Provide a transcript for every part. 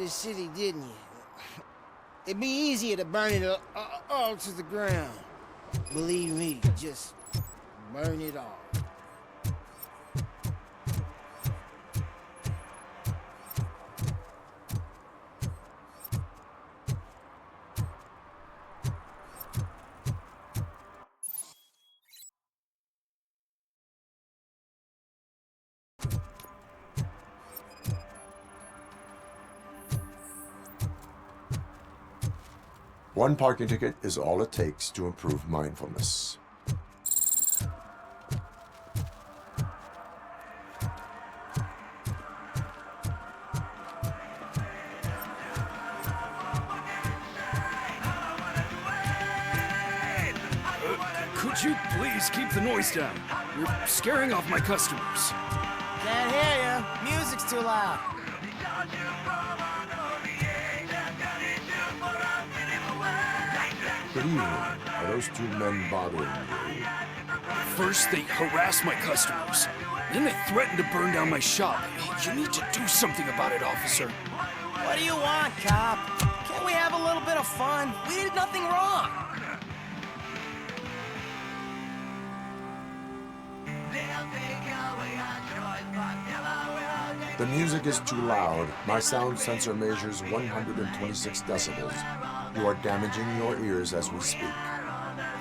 this city, didn't you? It'd be easier to burn it all to the ground. Believe me, just burn it all. One parking ticket is all it takes to improve mindfulness. Could you please keep the noise down? You're scaring off my customers. Can't hear you. Music's too loud. Good evening. Are those two men bothering you? First, they harass my customers. Then they threaten to burn down my shop. You need to do something about it, officer. What do you want, cop? Can't we have a little bit of fun? We did nothing wrong. The music is too loud. My sound sensor measures 126 decibels. You are damaging your ears as we speak.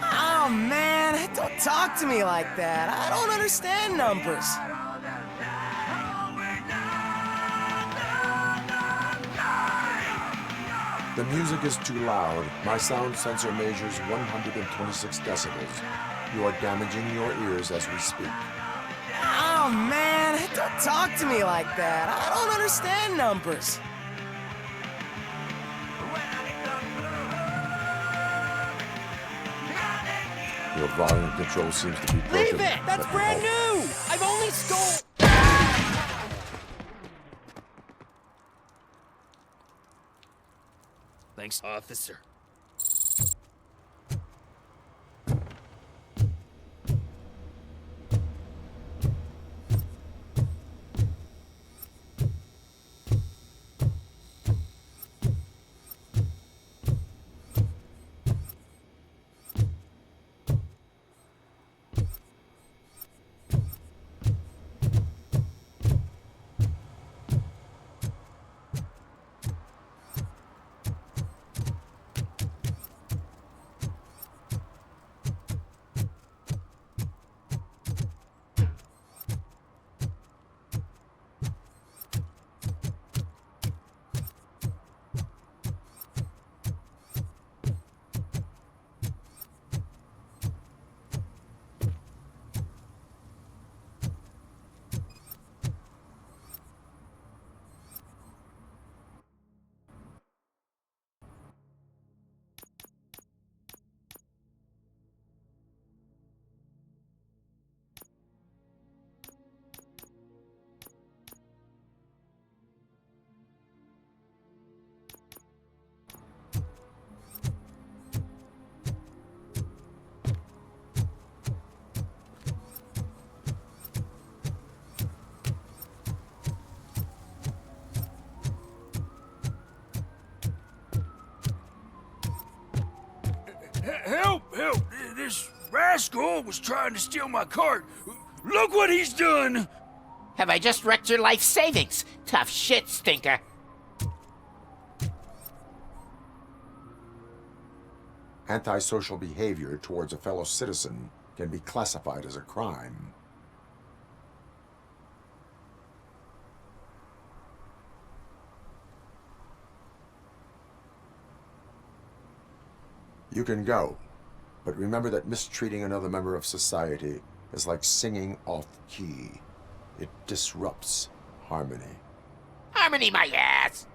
Oh, man, don't talk to me like that. I don't understand numbers. The music is too loud. My sound sensor measures 126 decibels. You are damaging your ears as we speak. Oh, man, don't talk to me like that. I don't understand numbers. Your volume control seems to be broken. Leave it! That's brand new! I've only stole... Thanks, officer. Help! Help! This rascal was trying to steal my cart. Look what he's done! Have I just wrecked your life savings? Tough shit, stinker. Antisocial behavior towards a fellow citizen can be classified as a crime. You can go, but remember that mistreating another member of society is like singing off key. It disrupts harmony. Harmony my ass!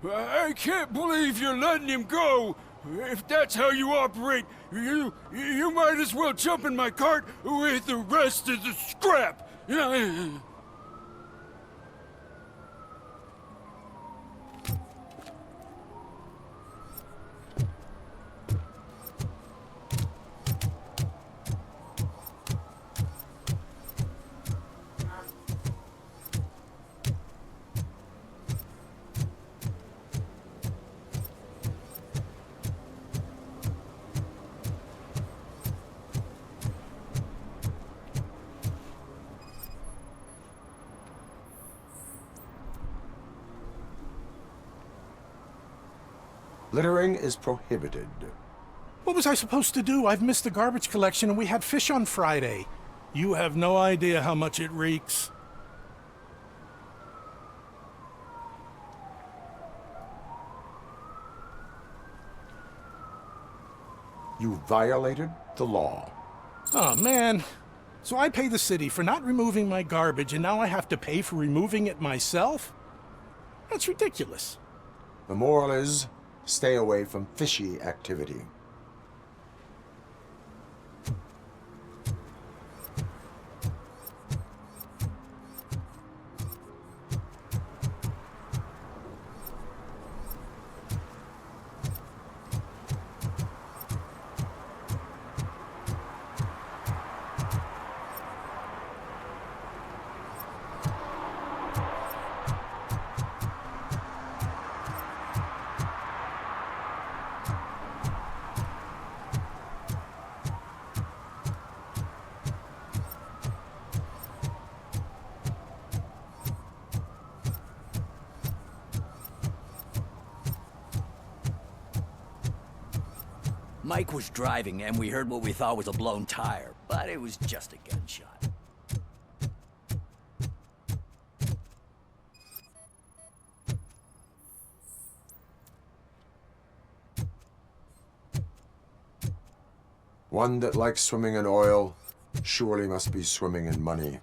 I can't believe you're letting him go! If that's how you operate, you might as well jump in my cart with the rest of the scrap! Littering is prohibited. What was I supposed to do? I've missed the garbage collection and we had fish on Friday. You have no idea how much it reeks. You violated the law. Oh, man. So I pay the city for not removing my garbage, and now I have to pay for removing it myself? That's ridiculous. The moral is, stay away from fishy activity. Mike was driving, and we heard what we thought was a blown tire, but it was just a gunshot. One that likes swimming in oil surely must be swimming in money.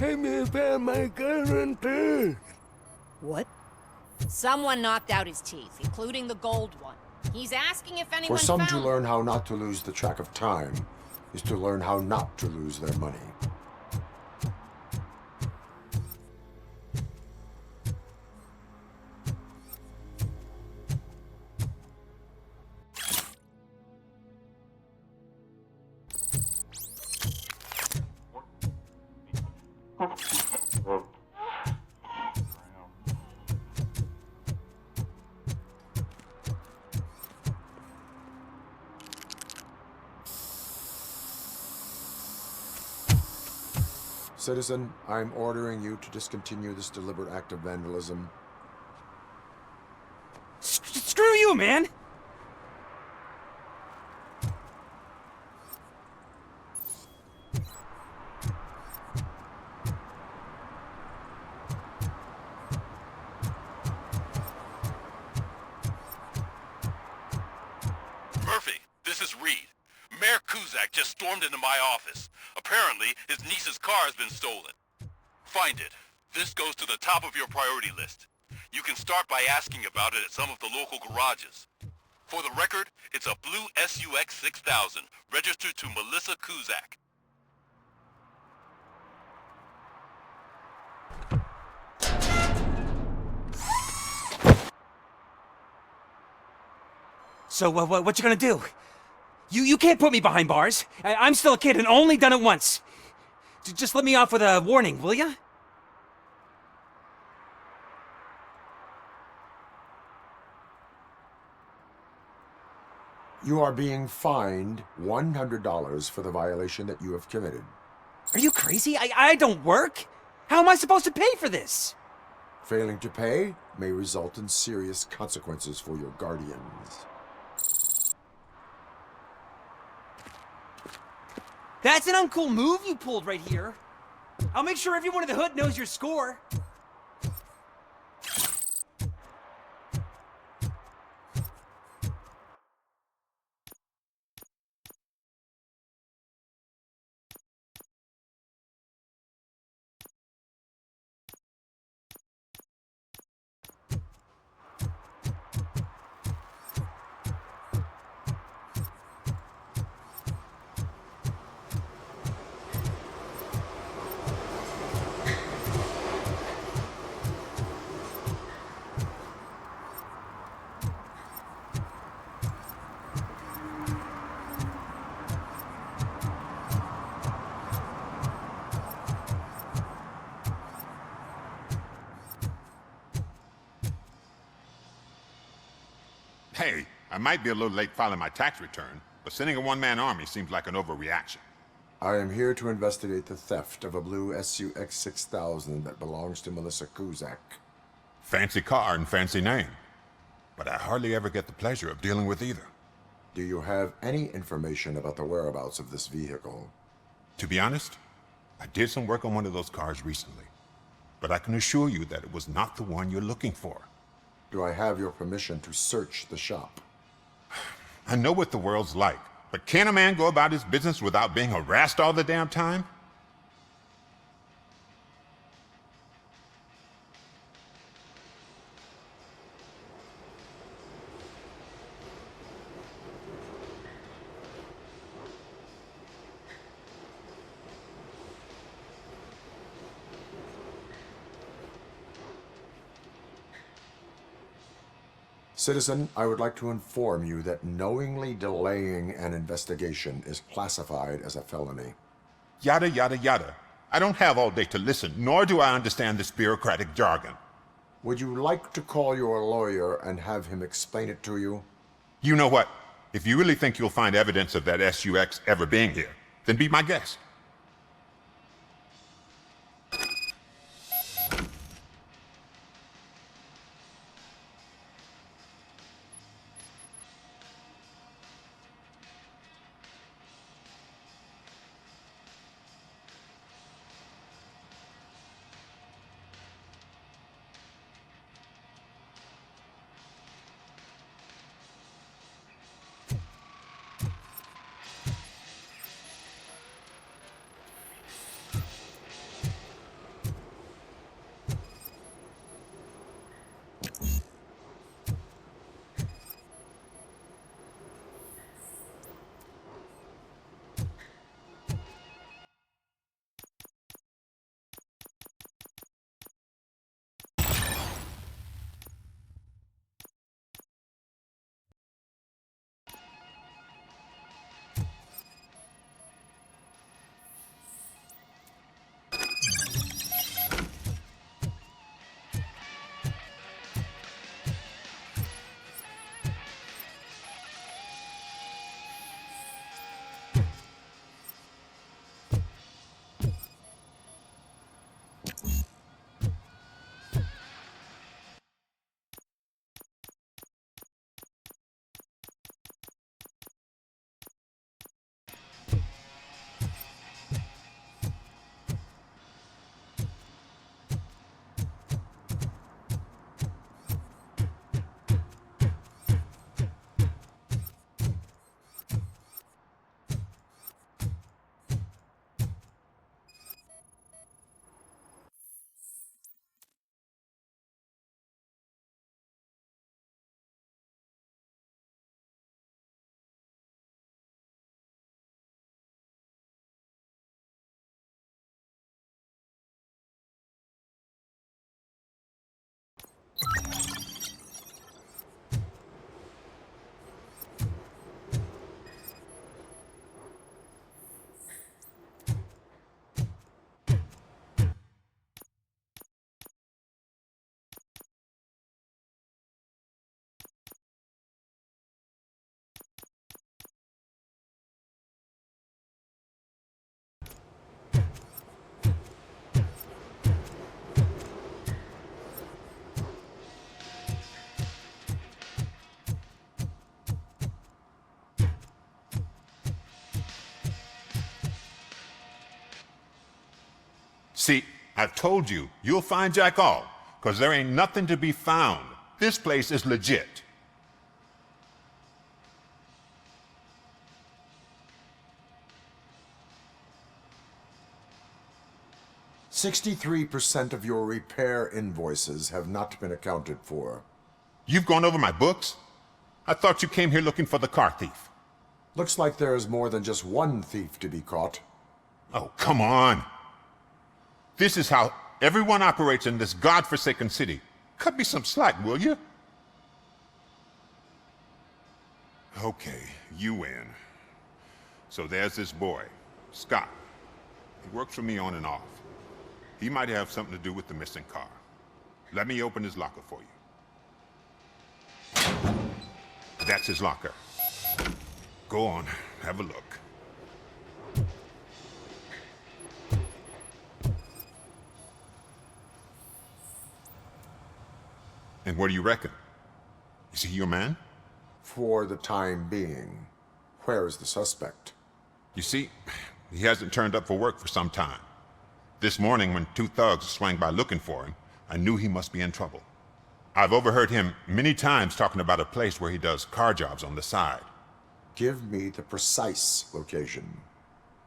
Hey, me found my gun too. What? Someone knocked out his teeth, including the gold one. He's asking if anyone For some found to them. learn how not to lose the track of time is to learn how not to lose their money. Citizen, I'm ordering you to discontinue this deliberate act of vandalism. Screw you, man! Murphy, this is Reed. Mayor Kuzak just stormed into my office. Apparently, his niece's car has been stolen. Find it. This goes to the top of your priority list. You can start by asking about it at some of the local garages. For the record, it's a blue SUX 6000, registered to Melissa Kuzak. So, what you gonna do? You can't put me behind bars. I'm still a kid and only done it once. Just let me off with a warning, will ya? You are being fined $100 for the violation that you have committed. Are you crazy? I don't work. How am I supposed to pay for this? Failing to pay may result in serious consequences for your guardians. That's an uncool move you pulled right here. I'll make sure everyone in the hood knows your score. Hey, I might be a little late filing my tax return, but sending a one-man army seems like an overreaction. I am here to investigate the theft of a blue SUX 6000 that belongs to Melissa Kuzak. Fancy car and fancy name. But I hardly ever get the pleasure of dealing with either. Do you have any information about the whereabouts of this vehicle? To be honest, I did some work on one of those cars recently. But I can assure you that it was not the one you're looking for. Do I have your permission to search the shop? I know what the world's like, but can a man go about his business without being harassed all the damn time? Citizen, I would like to inform you that knowingly delaying an investigation is classified as a felony. Yada, yada, yada. I don't have all day to listen, nor do I understand this bureaucratic jargon. Would you like to call your lawyer and have him explain it to you? You know what? If you really think you'll find evidence of that SUX ever being here, then be my guest. See, I've told you, you'll find Jack All, because there ain't nothing to be found. This place is legit. "63% of your repair invoices have not been accounted for." You've gone over my books? I thought you came here looking for the car thief. Looks like there is more than just one thief to be caught. Oh, come on. This is how everyone operates in this godforsaken city. Cut me some slack, will you? Okay, you win. So there's this boy, Scott. He works for me on and off. He might have something to do with the missing car. Let me open his locker for you. That's his locker. Go on, have a look. And what do you reckon? Is he your man? For the time being. Where is the suspect? You see, he hasn't turned up for work for some time. This morning, when 2 thugs swang by looking for him, I knew he must be in trouble. I've overheard him many times talking about a place where he does car jobs on the side. Give me the precise location.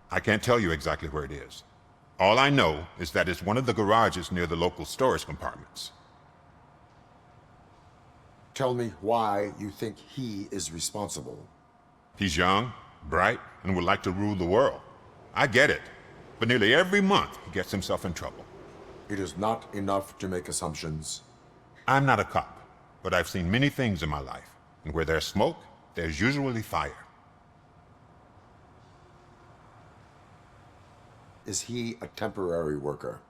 I can't tell you exactly where it is. All I know is that it's one of the garages near the local storage compartments. Tell me why you think he is responsible. He's young, bright, and would like to rule the world. I get it. But nearly every month, he gets himself in trouble. It is not enough to make assumptions. I'm not a cop, but I've seen many things in my life. And where there's smoke, there's usually fire. Is he a temporary worker?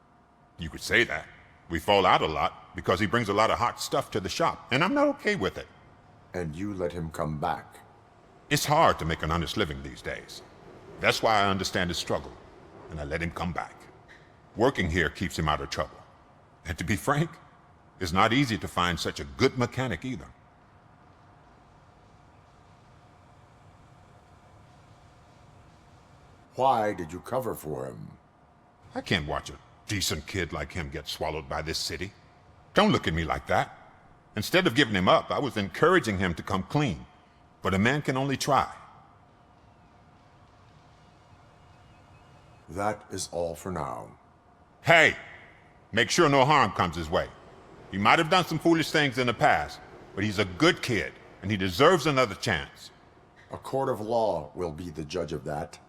You could say that. We fall out a lot because he brings a lot of hot stuff to the shop, and I'm not okay with it. And you let him come back? It's hard to make an honest living these days. That's why I understand his struggle, and I let him come back. Working here keeps him out of trouble. And to be frank, it's not easy to find such a good mechanic either. Why did you cover for him? I can't watch a decent kid like him get swallowed by this city. Don't look at me like that. Instead of giving him up, I was encouraging him to come clean. But a man can only try. That is all for now. Hey! Make sure no harm comes his way. He might have done some foolish things in the past, but he's a good kid, and he deserves another chance. A court of law will be the judge of that.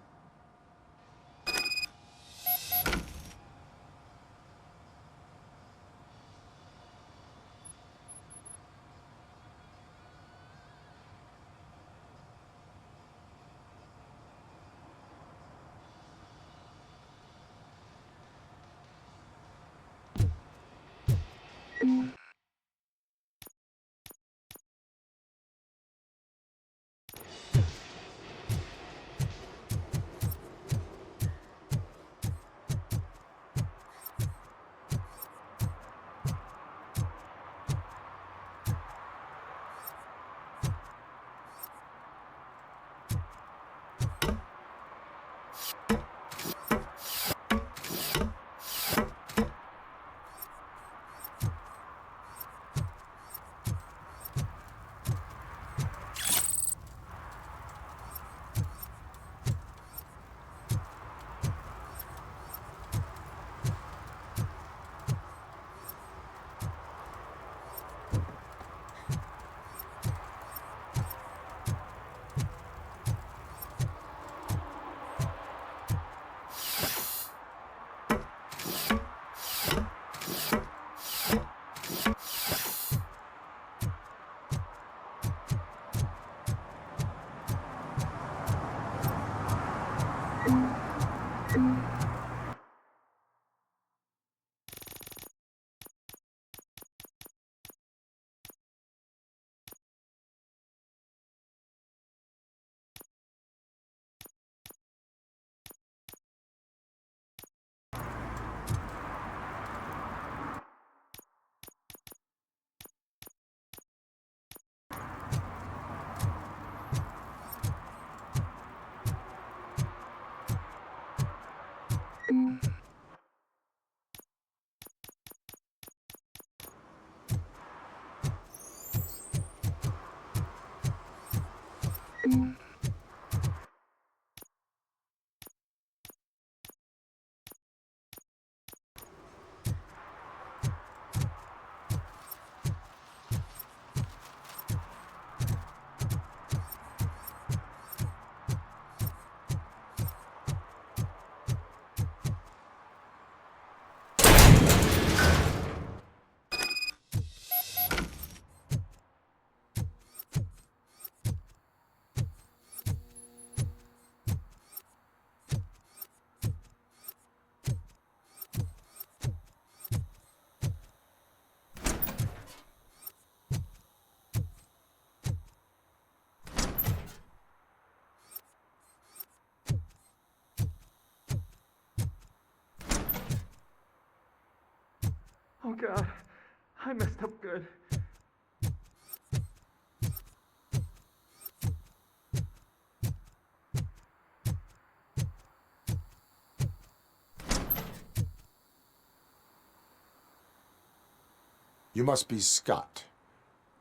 God. I messed up good. You must be Scott.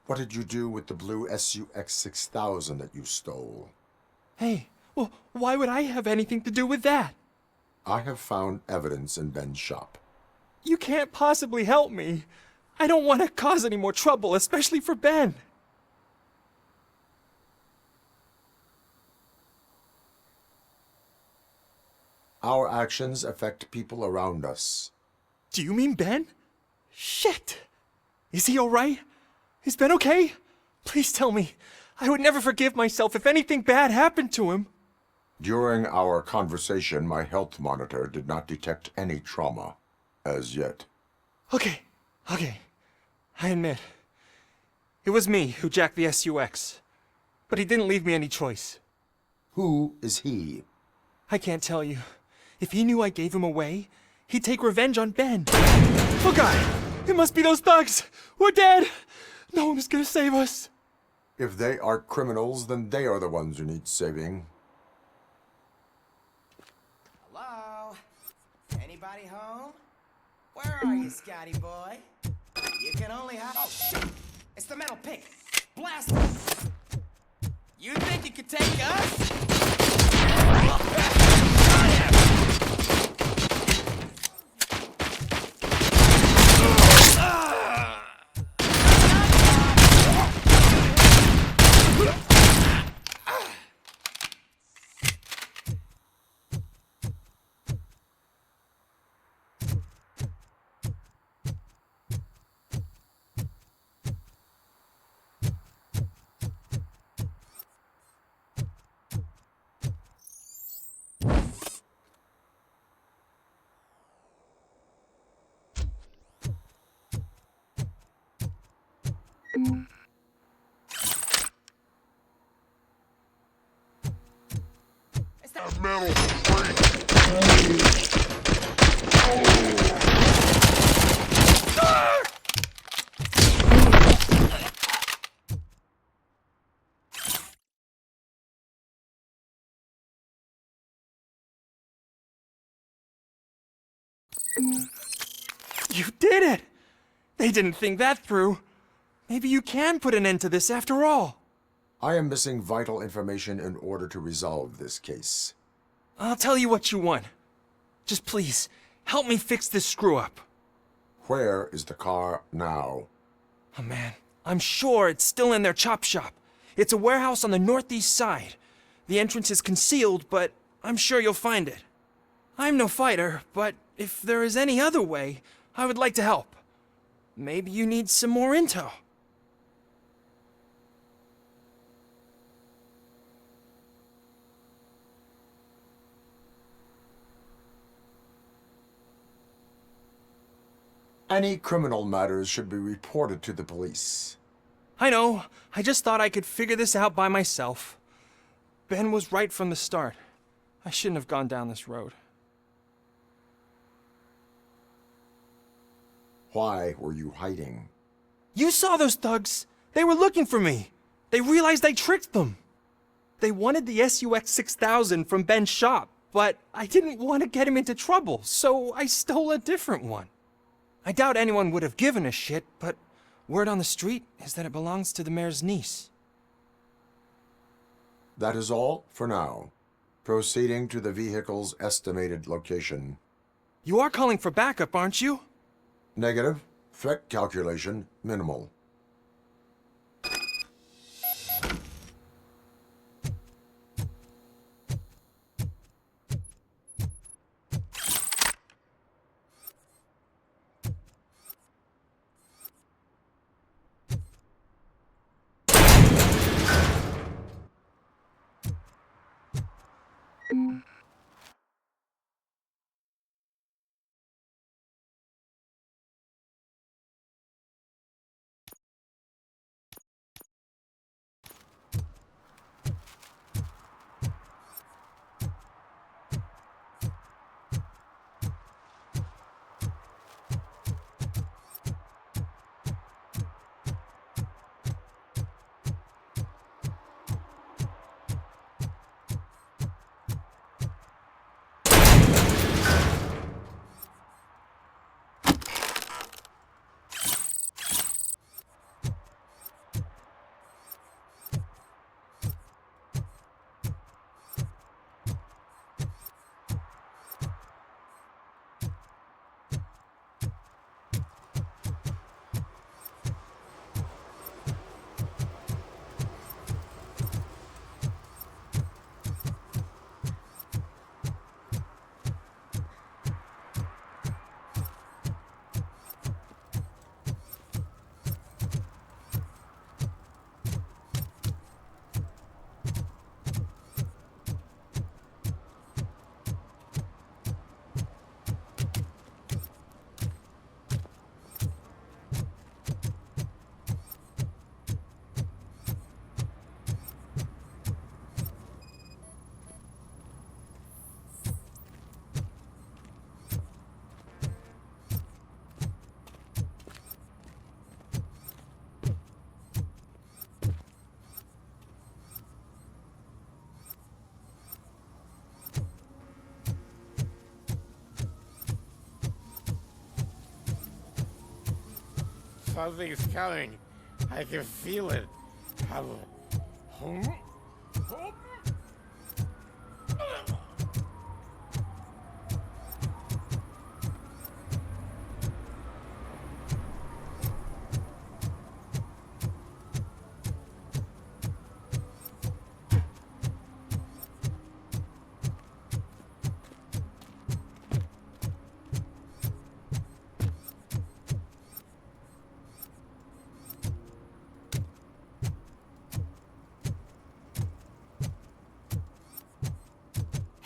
What did you do with the blue SUX 6000 that you stole? Hey, well, why would I have anything to do with that? I have found evidence in Ben's shop. You can't possibly help me. I don't want to cause any more trouble, especially for Ben. Our actions affect people around us. Do you mean Ben? Shit! Is he alright? Is Ben okay? Please tell me. I would never forgive myself if anything bad happened to him. During our conversation, my health monitor did not detect any trauma, as yet. Okay. I admit. It was me who jacked the SUX. But he didn't leave me any choice. Who is he? I can't tell you. If he knew I gave him away, he'd take revenge on Ben. Oh God! It must be those thugs! We're dead! No one is gonna save us. If they are criminals, then they are the ones who need saving. Hello? Anybody home? Where are you, Scotty boy? You can only hide. Oh, shit! It's the metal pick! Blast it! You think you could take us? You did it! They didn't think that through. Maybe you can put an end to this after all. I am missing vital information in order to resolve this case. I'll tell you what you want. Just please, help me fix this screw-up. Where is the car now? Oh man, I'm sure it's still in their chop shop. It's a warehouse on the northeast side. The entrance is concealed, but I'm sure you'll find it. I'm no fighter, but if there is any other way, I would like to help. Maybe you need some more intel. Any criminal matters should be reported to the police. I know. I just thought I could figure this out by myself. Ben was right from the start. I shouldn't have gone down this road. Why were you hiding? You saw those thugs. They were looking for me. They realized I tricked them. They wanted the SUX 6000 from Ben's shop, but I didn't want to get him into trouble, so I stole a different one. I doubt anyone would have given a shit, but word on the street is that it belongs to the mayor's niece. That is all for now. Proceeding to the vehicle's estimated location. You are calling for backup, aren't you? Negative. Threat calculation minimal. Something's coming. I can feel it.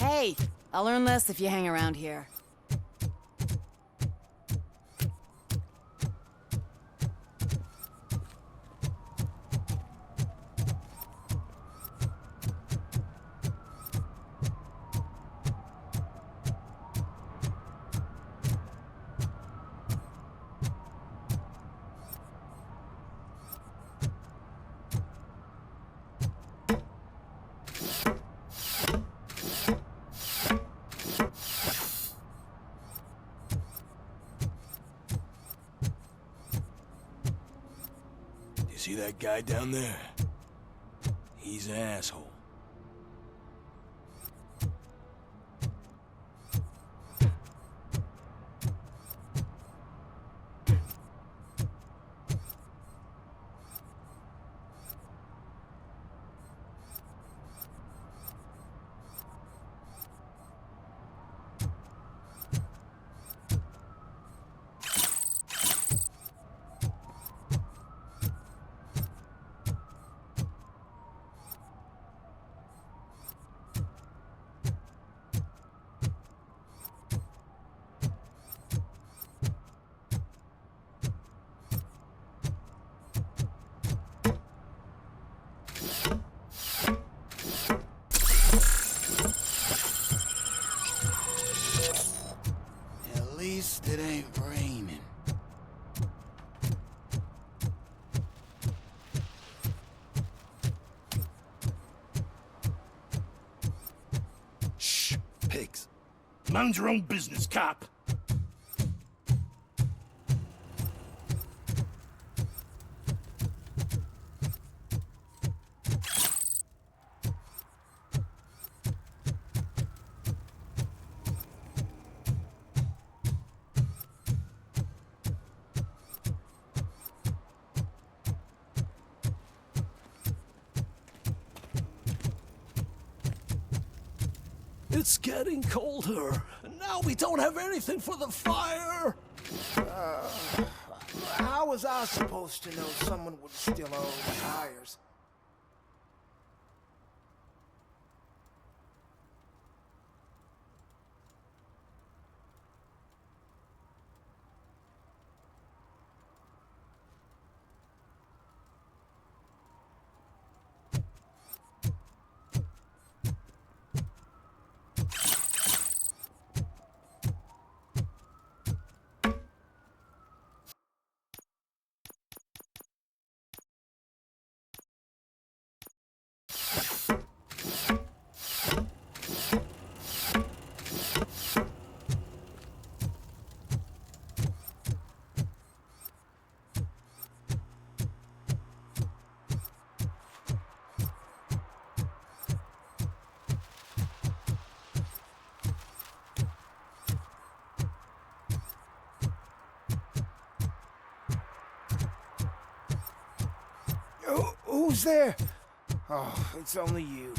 Hey, I'll learn less if you hang around here. See that guy down there? He's an asshole. At least it ain't raining. Shh, pigs. Mind your own business, cop. It's getting colder, and now we don't have anything for the fire. How was I supposed to know someone would steal our old tires? Who's there? Oh, it's only you.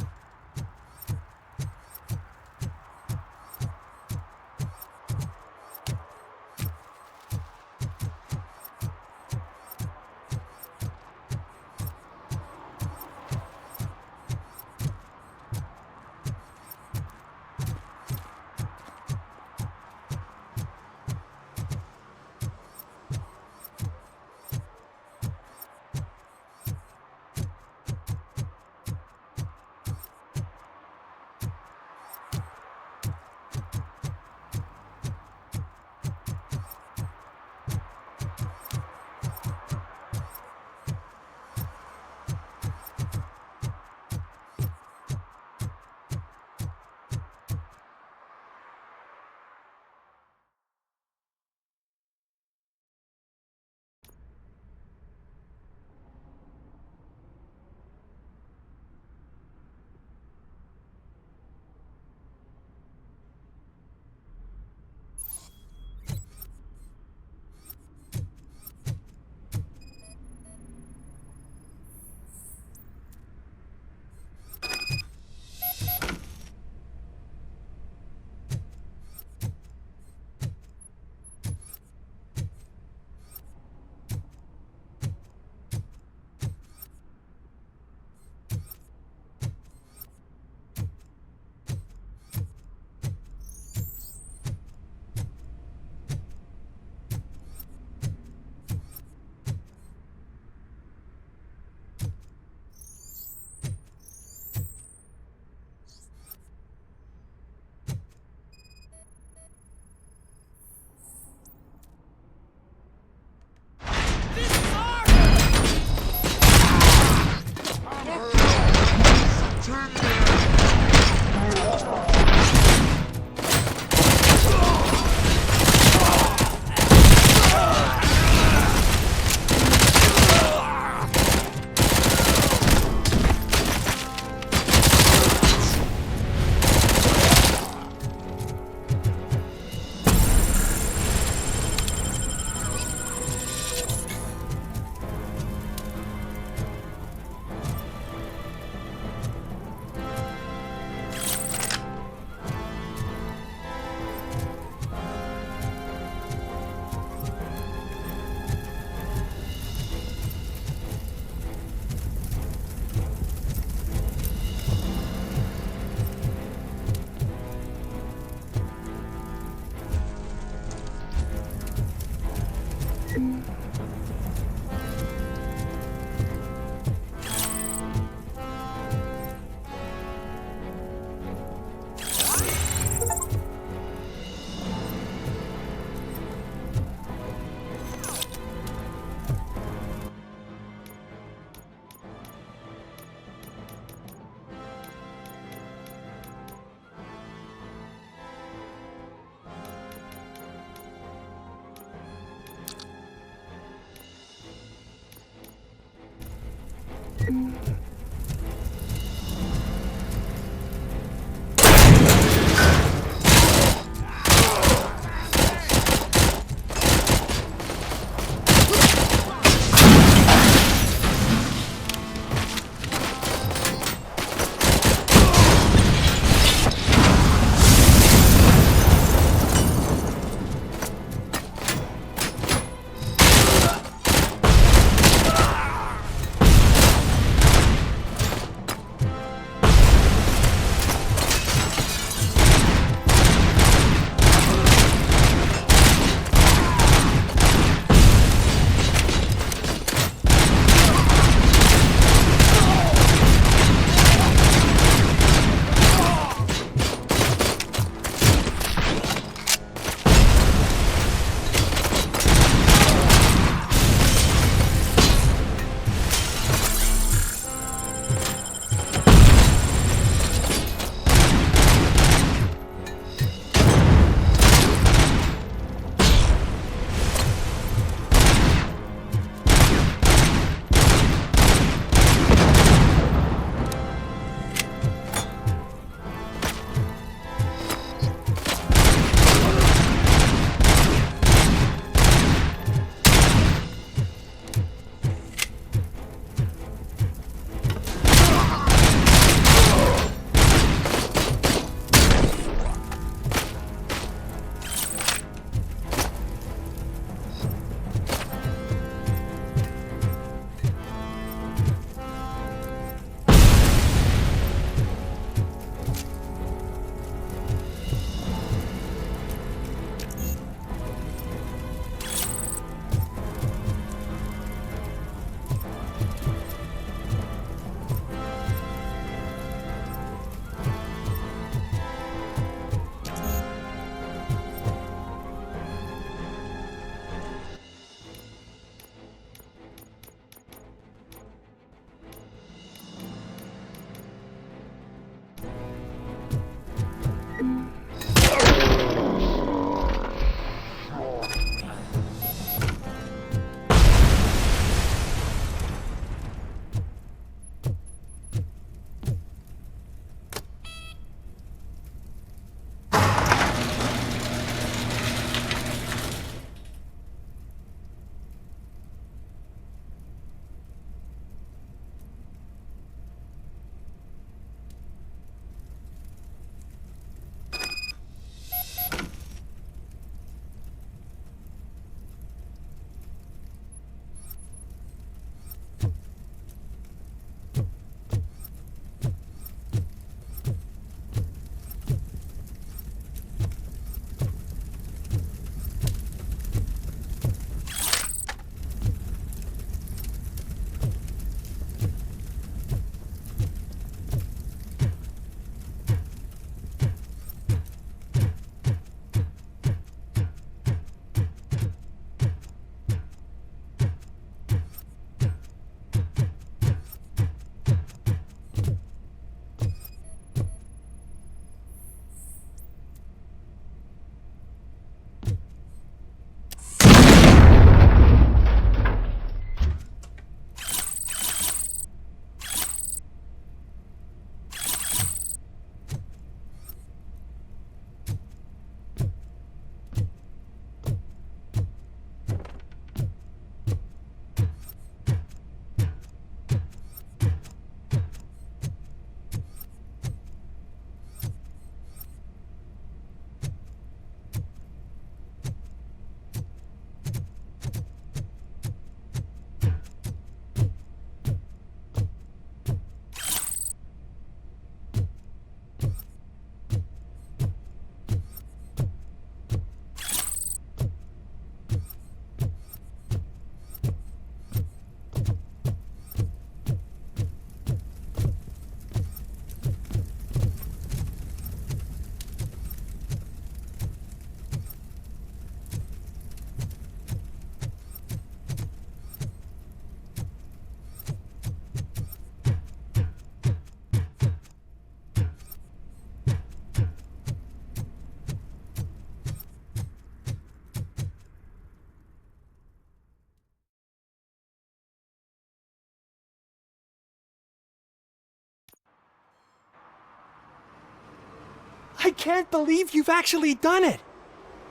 I can't believe you've actually done it!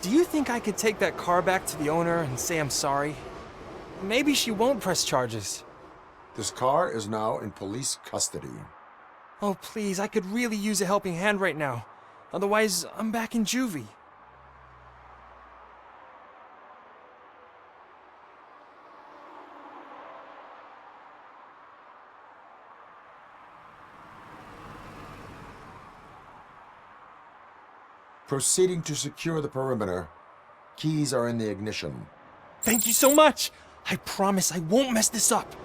Do you think I could take that car back to the owner and say I'm sorry? Maybe she won't press charges. This car is now in police custody. Oh, please, I could really use a helping hand right now. Otherwise, I'm back in juvie. Proceeding to secure the perimeter. Keys are in the ignition. Thank you so much! I promise I won't mess this up.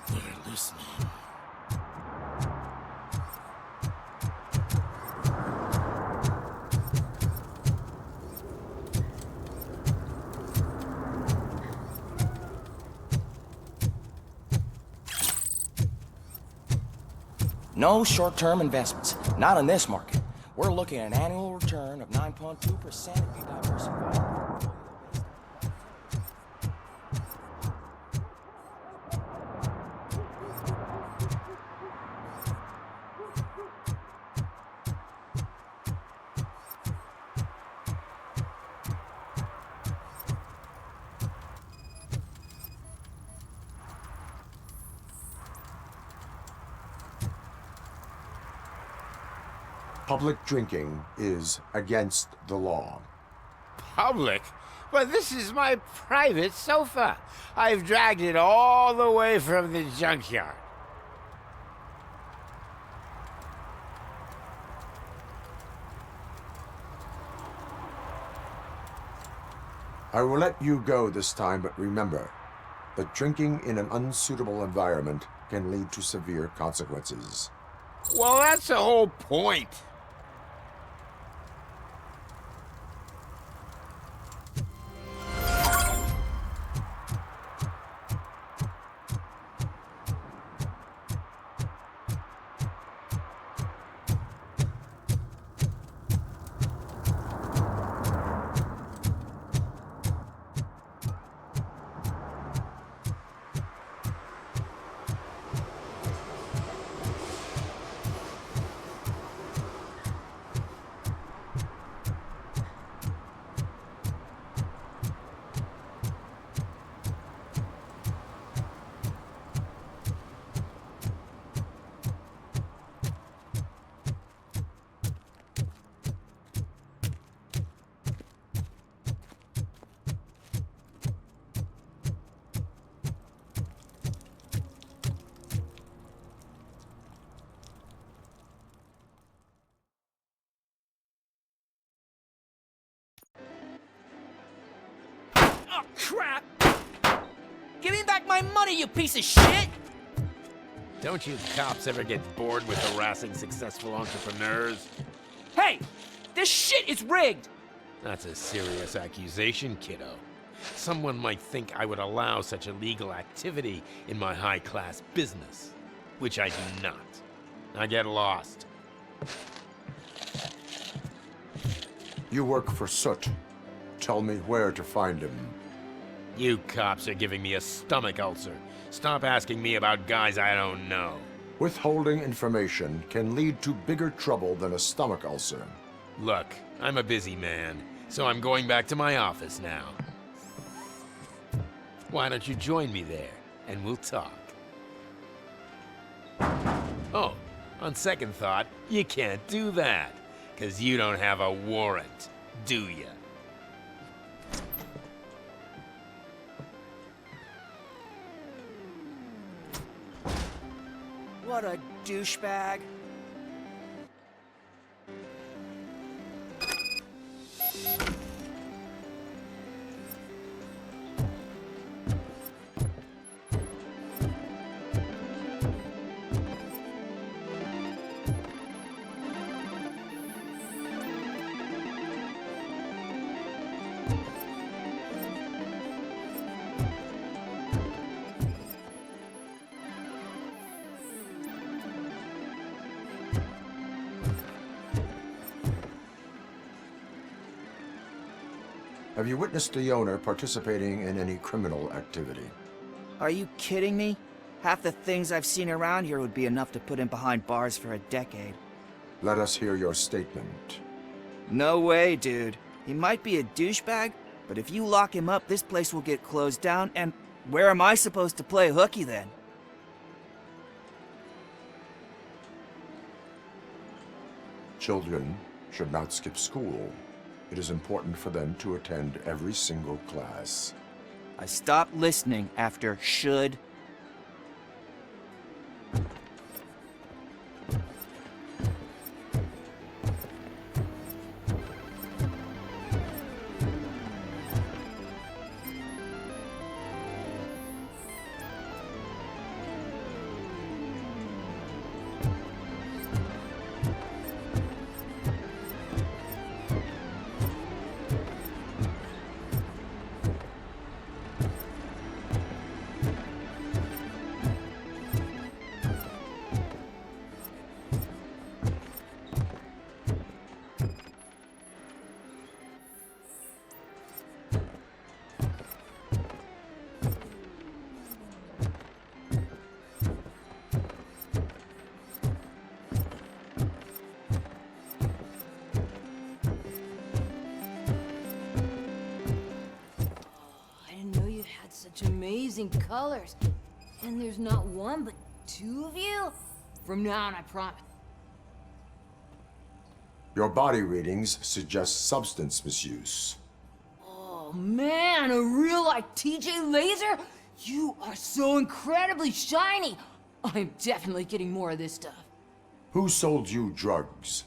They're listening. No short-term investments. Not in this market. We're looking at an annual return of 9.2% if you diversify. Public drinking is against the law. Public? But this is my private sofa. I've dragged it all the way from the junkyard. I will let you go this time, but remember that drinking in an unsuitable environment can lead to severe consequences. Well, that's the whole point. Oh, crap! Give me back my money, you piece of shit! Don't you cops ever get bored with harassing successful entrepreneurs? Hey! This shit is rigged! That's a serious accusation, kiddo. Someone might think I would allow such illegal activity in my high-class business, which I do not. Now get lost. You work for Soot. Tell me where to find him. You cops are giving me a stomach ulcer. Stop asking me about guys I don't know. Withholding information can lead to bigger trouble than a stomach ulcer. Look, I'm a busy man, so I'm going back to my office now. Why don't you join me there, and we'll talk. Oh, on second thought, you can't do that, 'cause you don't have a warrant, do ya? What a douchebag. Have you witnessed the owner participating in any criminal activity? Are you kidding me? Half the things I've seen around here would be enough to put him behind bars for a decade. Let us hear your statement. No way, dude. He might be a douchebag, but if you lock him up, this place will get closed down, and where am I supposed to play hooky then? Children should not skip school. It is important for them to attend every single class. I stopped listening after should. Such amazing colors. And there's not one, but two of you? From now on, I promise. Your body readings suggest substance misuse. Oh man, a real like TJ Laser? You are so incredibly shiny. I'm definitely getting more of this stuff. Who sold you drugs?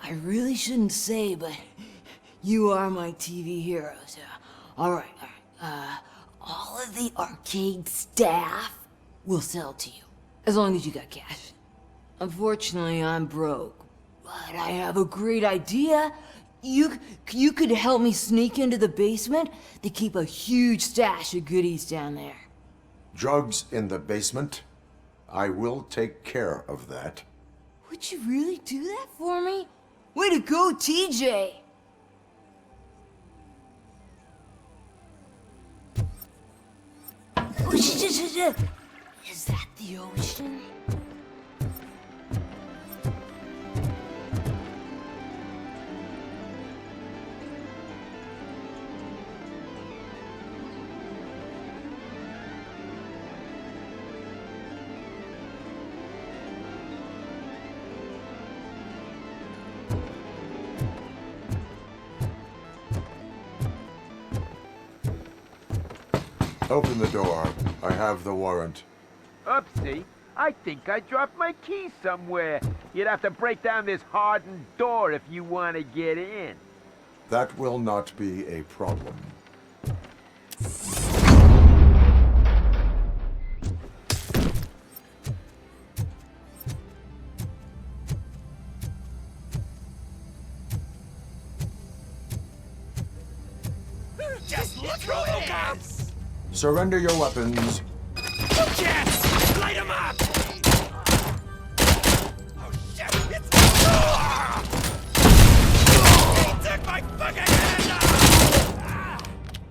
I really shouldn't say, but you are my TV heroes. All right. All of the arcade staff will sell to you, as long as you got cash. Unfortunately, I'm broke, but I have a great idea. You could help me sneak into the basement. They keep a huge stash of goodies down there. Drugs in the basement? I will take care of that. Would you really do that for me? Way to go, TJ! Is that the ocean? Open the door. I have the warrant. Oopsie. I think I dropped my key somewhere. You'd have to break down this hardened door if you want to get in. That will not be a problem. Just look who it is! Surrender your weapons. Jets! Light 'em up! Oh shit! It's He took my fucking hand off!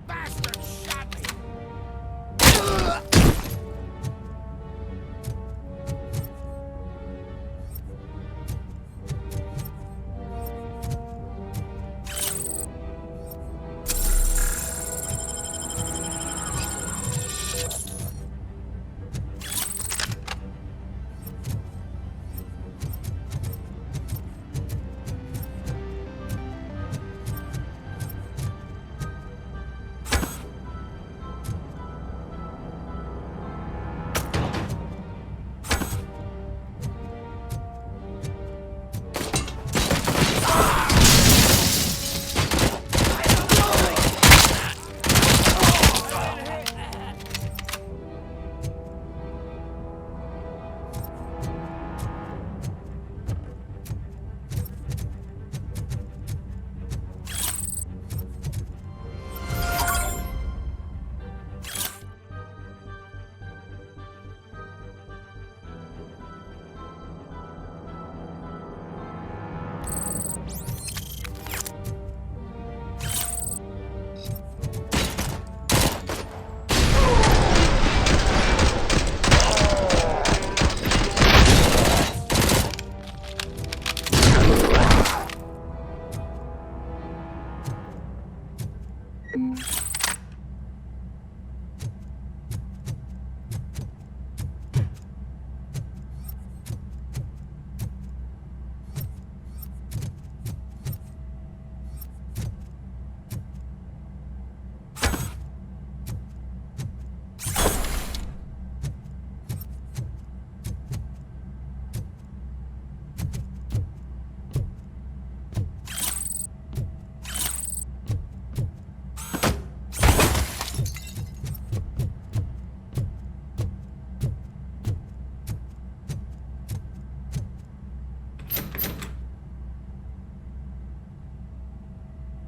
Bastard shot me!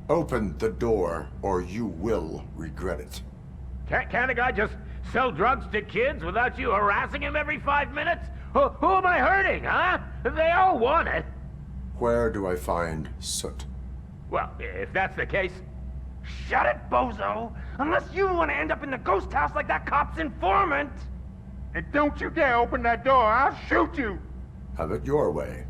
Open the door, or you will regret it. Can't a guy just sell drugs to kids without you harassing him every 5 minutes? Who am I hurting, huh? They all want it. Where do I find Soot? Well, if that's the case, shut it, bozo! Unless you want to end up in the ghost house like that cop's informant! And don't you dare open that door, I'll shoot you! Have it your way.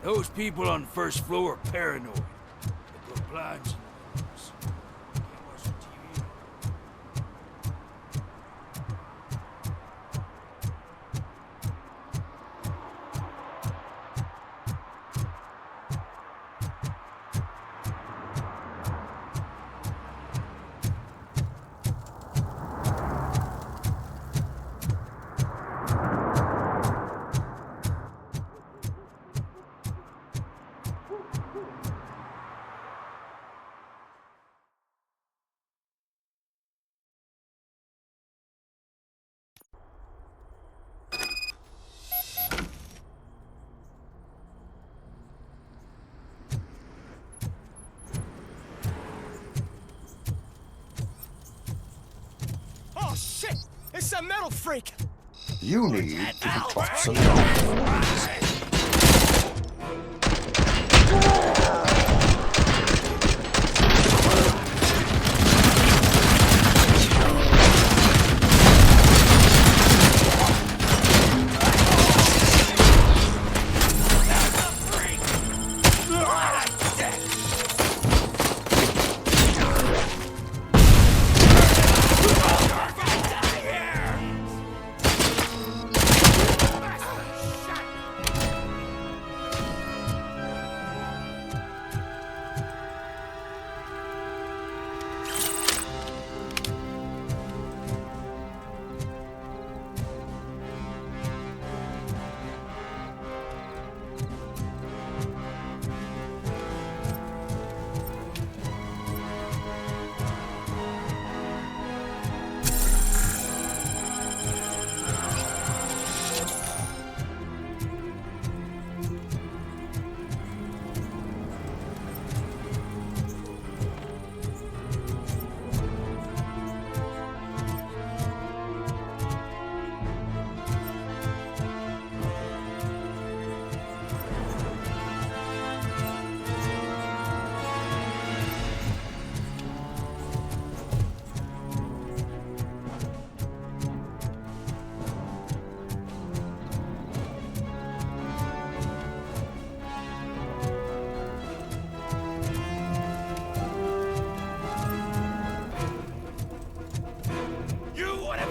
Those people on the first floor are paranoid. They put blinds in the windows. Can't watch the TV. Oh shit! It's a metal freak! You need to be taught some manners.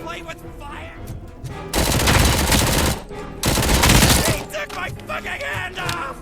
Play with fire! He took my fucking hand off!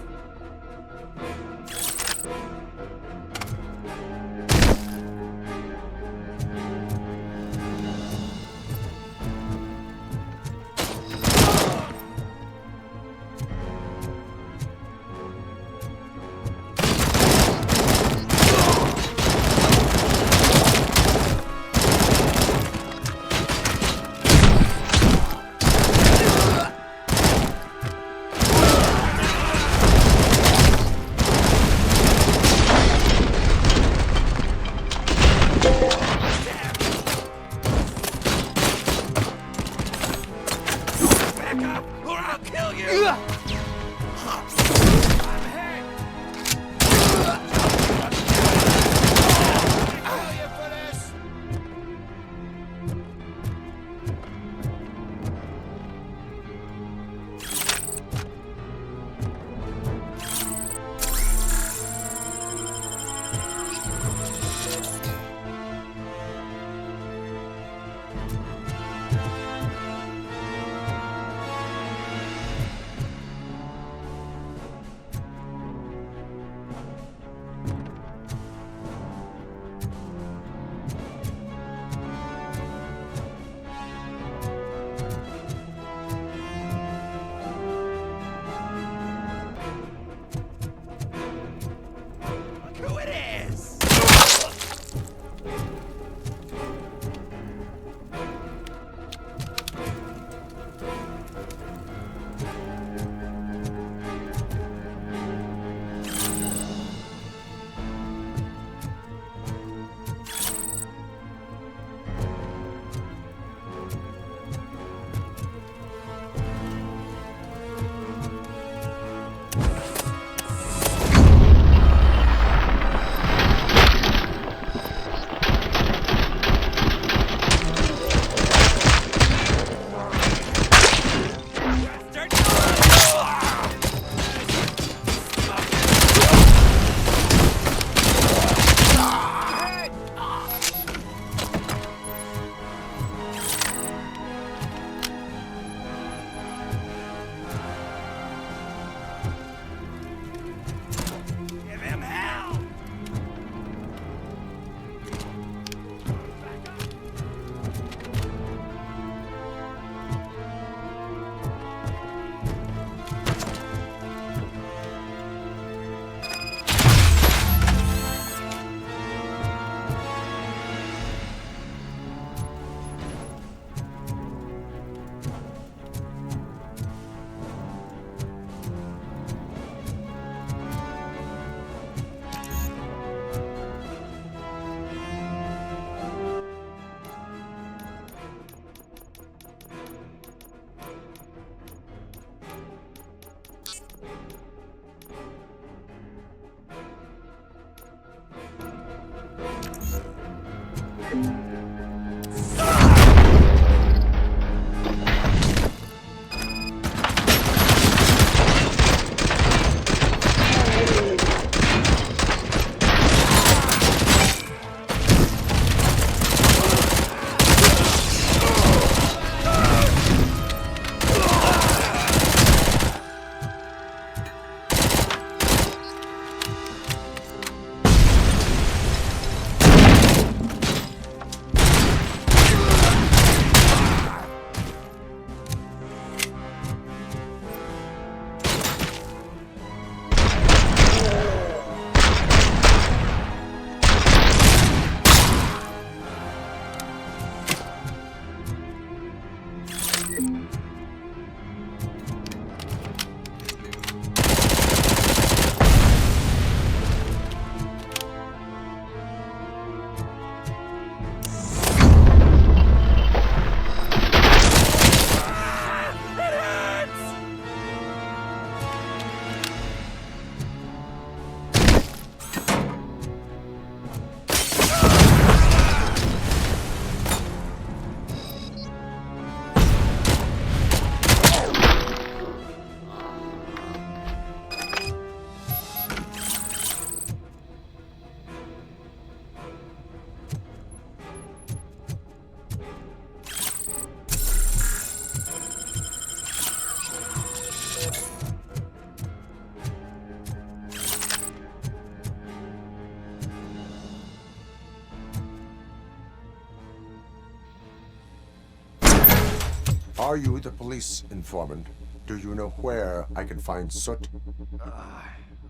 Are you the police informant? Do you know where I can find Soot?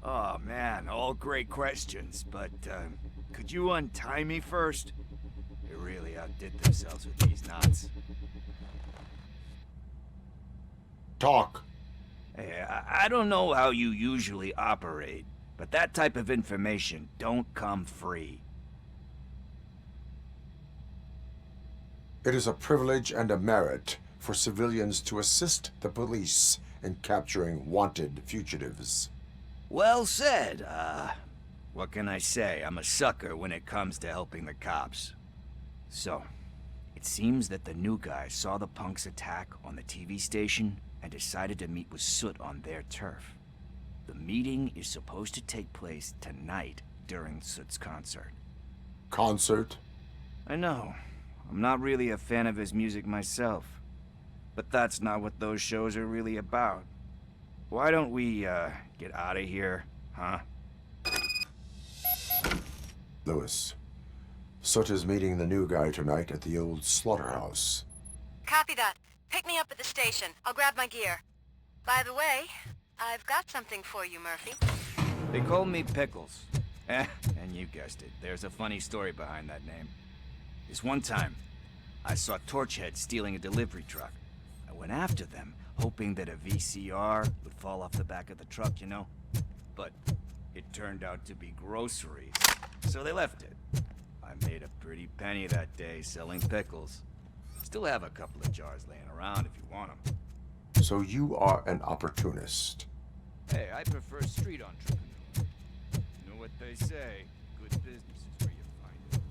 Oh man, all great questions, but could you untie me first? They really outdid themselves with these knots. Talk. Hey, I don't know how you usually operate, but that type of information don't come free. It is a privilege and a merit for civilians to assist the police in capturing wanted fugitives. Well said. What can I say? I'm a sucker when it comes to helping the cops. So, it seems that the new guy saw the punks' attack on the TV station and decided to meet with Soot on their turf. The meeting is supposed to take place tonight during Soot's concert. Concert? I know. I'm not really a fan of his music myself. But that's not what those shows are really about. Why don't we, get out of here, huh? Lewis, Soot is meeting the new guy tonight at the old slaughterhouse. Copy that. Pick me up at the station. I'll grab my gear. By the way, I've got something for you, Murphy. They call me Pickles. And you guessed it, there's a funny story behind that name. This one time, I saw Torchhead stealing a delivery truck. I went after them, hoping that a VCR would fall off the back of the truck, you know? But it turned out to be groceries, so they left it. I made a pretty penny that day selling pickles. Still have a couple of jars laying around if you want them. So you are an opportunist. Hey, I prefer street entrepreneur. You know what they say, good business is where you find it.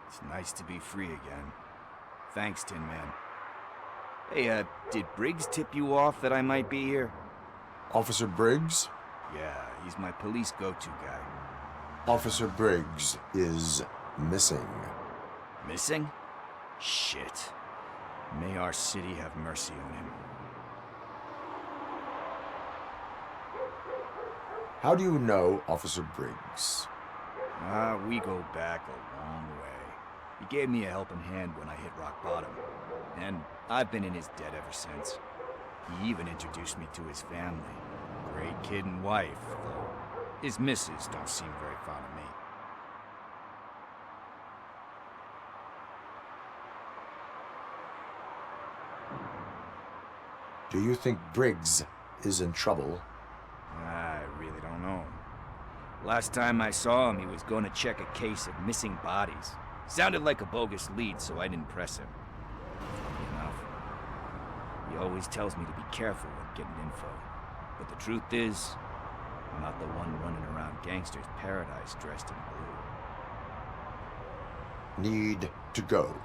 It's nice to be free again. Thanks, Tin Man. Hey, did Briggs tip you off that I might be here? Officer Briggs? Yeah, he's my police go-to guy. Officer Briggs is missing. Missing? Shit. May our city have mercy on him. How do you know Officer Briggs? We go back a long way. He gave me a helping hand when I hit rock bottom, and I've been in his debt ever since. He even introduced me to his family. Great kid and wife, though his missus don't seem very fond of me. Do you think Briggs is in trouble? I really don't know. Last time I saw him, he was going to check a case of missing bodies. Sounded like a bogus lead, so I didn't press him. Funny enough. He always tells me to be careful when getting info. But the truth is, I'm not the one running around gangster's paradise dressed in blue. Need to go.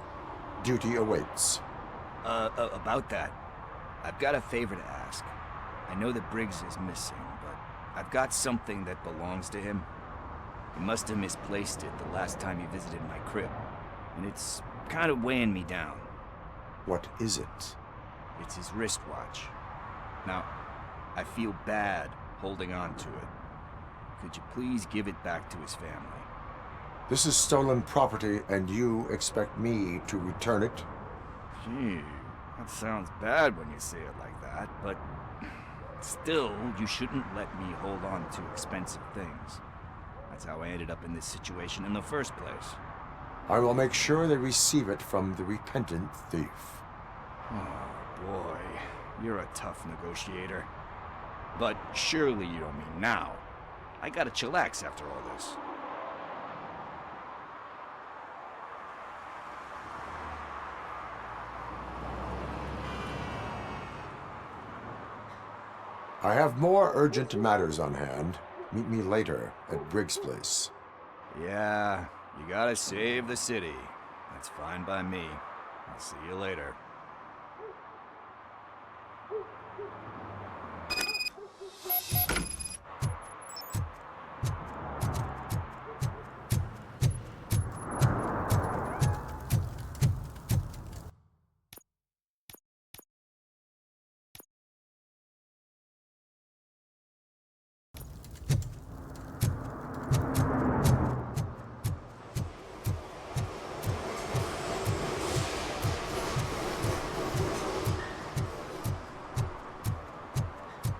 Duty awaits. About that, I've got a favor to ask. I know that Briggs is missing, but I've got something that belongs to him. He must have misplaced it the last time he visited my crib, and it's kind of weighing me down. What is it? It's his wristwatch. Now, I feel bad holding on to it. Could you please give it back to his family? This is stolen property, and you expect me to return it? Gee, that sounds bad when you say it like that, but still, you shouldn't let me hold on to expensive things. That's how I ended up in this situation in the first place. I will make sure they receive it from the repentant thief. Oh boy, you're a tough negotiator. But surely you don't mean now. I gotta chillax after all this. I have more urgent matters on hand. Meet me later at Briggs' place. Yeah, you gotta save the city. That's fine by me. I'll see you later.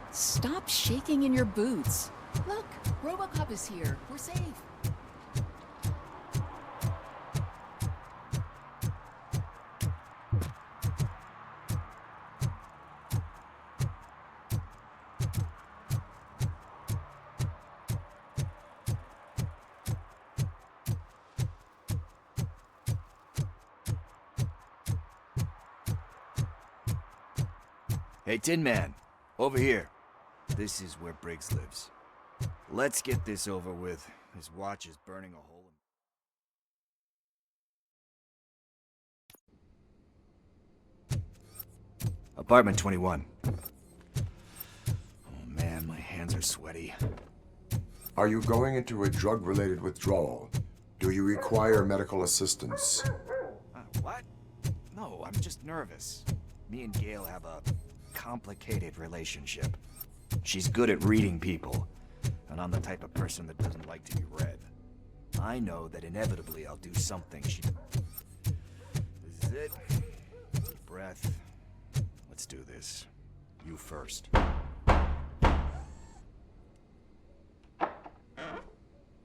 Stop shaking in your boots. Look, Robocop is here. We're safe. Hey, Tin Man, over here. This is where Briggs lives. Let's get this over with. His watch is burning a hole in... Apartment 21. Oh man, my hands are sweaty. Are you going into a drug-related withdrawal? Do you require medical assistance? What? No, I'm just nervous. Me and Gail have a complicated relationship. She's good at reading people, and I'm the type of person that doesn't like to be read. I know that inevitably I'll do something she... This is it. Deep breath. Let's do this. You first.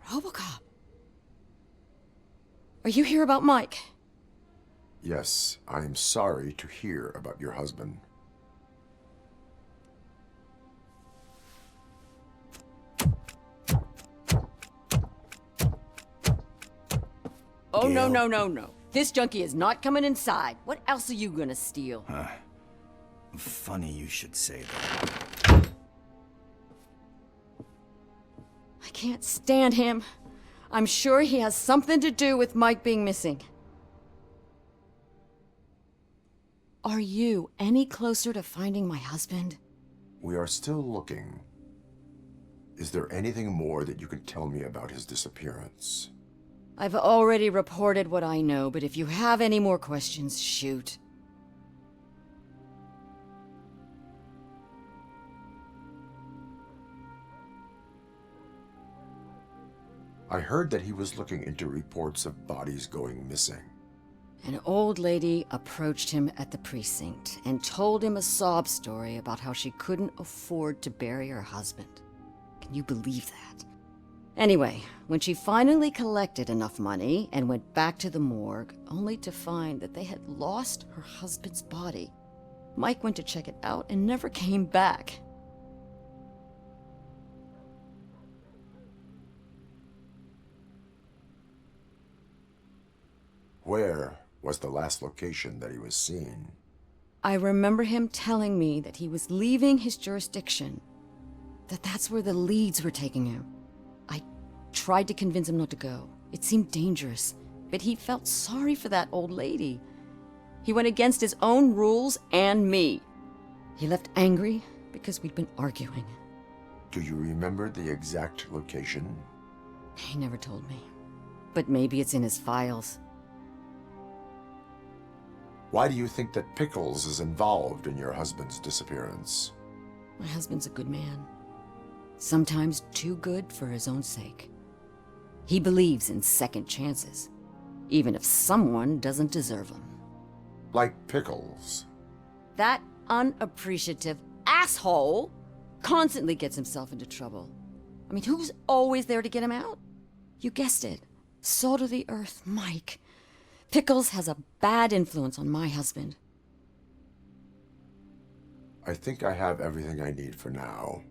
Robocop. Are you here about Mike? Yes, I am sorry to hear about your husband. Oh, no, no, no, no. This junkie is not coming inside. What else are you gonna steal? Funny you should say that. I can't stand him. I'm sure he has something to do with Mike being missing. Are you any closer to finding my husband? We are still looking. Is there anything more that you can tell me about his disappearance? I've already reported what I know, but if you have any more questions, shoot. I heard that he was looking into reports of bodies going missing. An old lady approached him at the precinct and told him a sob story about how she couldn't afford to bury her husband. Can you believe that? Anyway, when she finally collected enough money and went back to the morgue, only to find that they had lost her husband's body, Mike went to check it out and never came back. Where was the last location that he was seen? I remember him telling me that he was leaving his jurisdiction, that's where the leads were taking him. I tried to convince him not to go. It seemed dangerous, but he felt sorry for that old lady. He went against his own rules and me. He left angry because we'd been arguing. Do you remember the exact location? He never told me, but maybe it's in his files. Why do you think that Pickles is involved in your husband's disappearance? My husband's a good man. Sometimes too good for his own sake. He believes in second chances, even if someone doesn't deserve them. Like Pickles. That unappreciative asshole constantly gets himself into trouble. I mean, who's always there to get him out? You guessed it. Salt of the earth, Mike. Pickles has a bad influence on my husband. I think I have everything I need for now.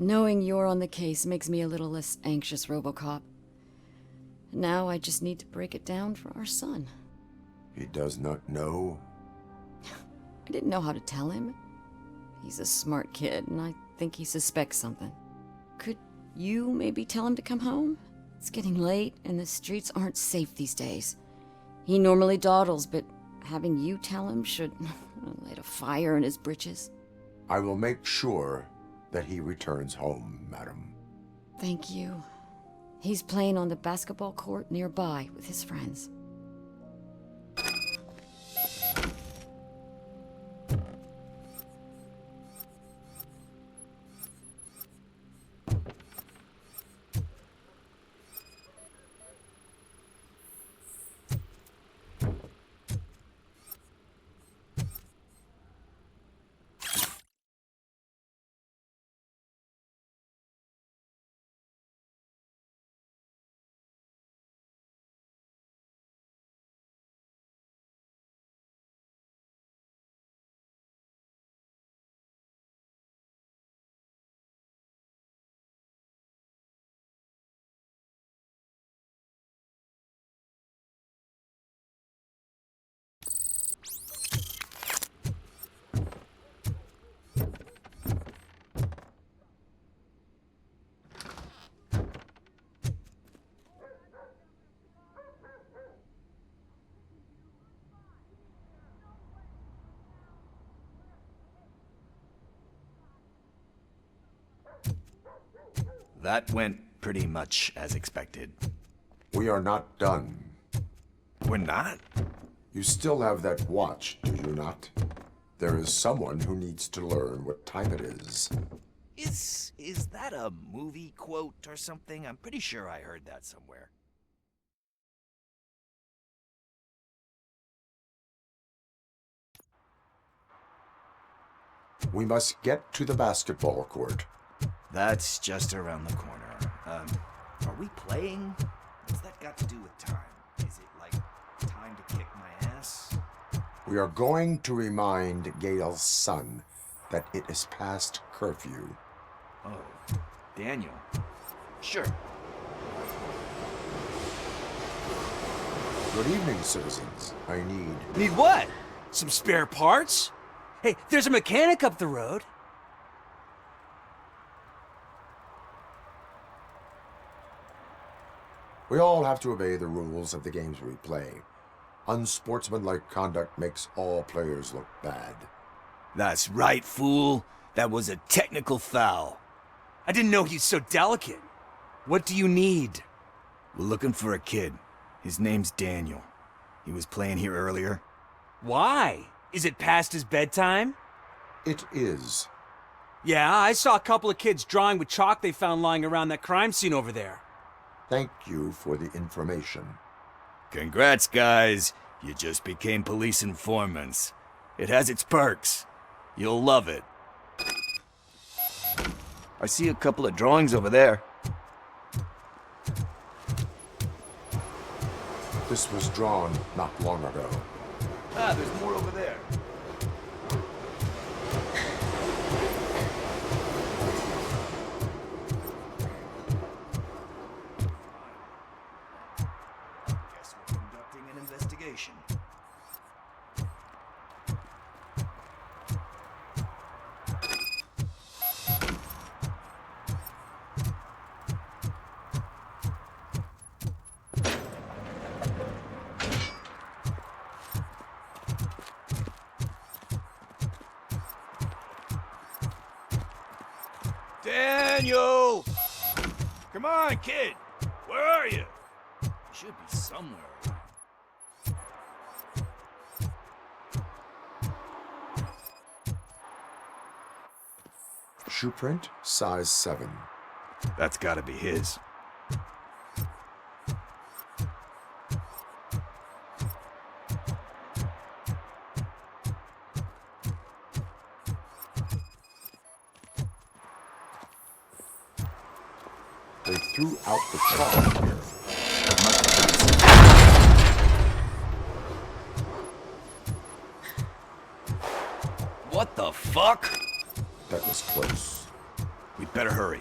Knowing you're on the case makes me a little less anxious, Robocop. Now I just need to break it down for our son. He does not know? I didn't know how to tell him. He's a smart kid, and I think he suspects something. Could you maybe tell him to come home? It's getting late, and the streets aren't safe these days. He normally dawdles, but having you tell him should light a fire in his britches. I will make sure that he returns home, madam. Thank you. He's playing on the basketball court nearby with his friends. That went pretty much as expected. We are not done. We're not? You still have that watch, do you not? There is someone who needs to learn what time it is. Is that a movie quote or something? I'm pretty sure I heard that somewhere. We must get to the basketball court. That's just around the corner. Are we playing? What's that got to do with time? Is it like time to kick my ass? We are going to remind Gail's son that it is past curfew. Oh, Daniel. Sure. Good evening, citizens. I Need what? Some spare parts? Hey, there's a mechanic up the road. We all have to obey the rules of the games we play. Unsportsmanlike conduct makes all players look bad. That's right, fool. That was a technical foul. I didn't know he's so delicate. What do you need? We're looking for a kid. His name's Daniel. He was playing here earlier. Why? Is it past his bedtime? It is. Yeah, I saw a couple of kids drawing with chalk they found lying around that crime scene over there. Thank you for the information. Congrats, guys. You just became police informants. It has its perks. You'll love it. I see a couple of drawings over there. This was drawn not long ago. Ah, there's more over there. Guess we're conducting an investigation. Daniel! Come on, kid! Where are you? You should be somewhere around. Shoe print, size 7. That's gotta be his. They threw out the chalk here. What the fuck? That was close. We'd better hurry.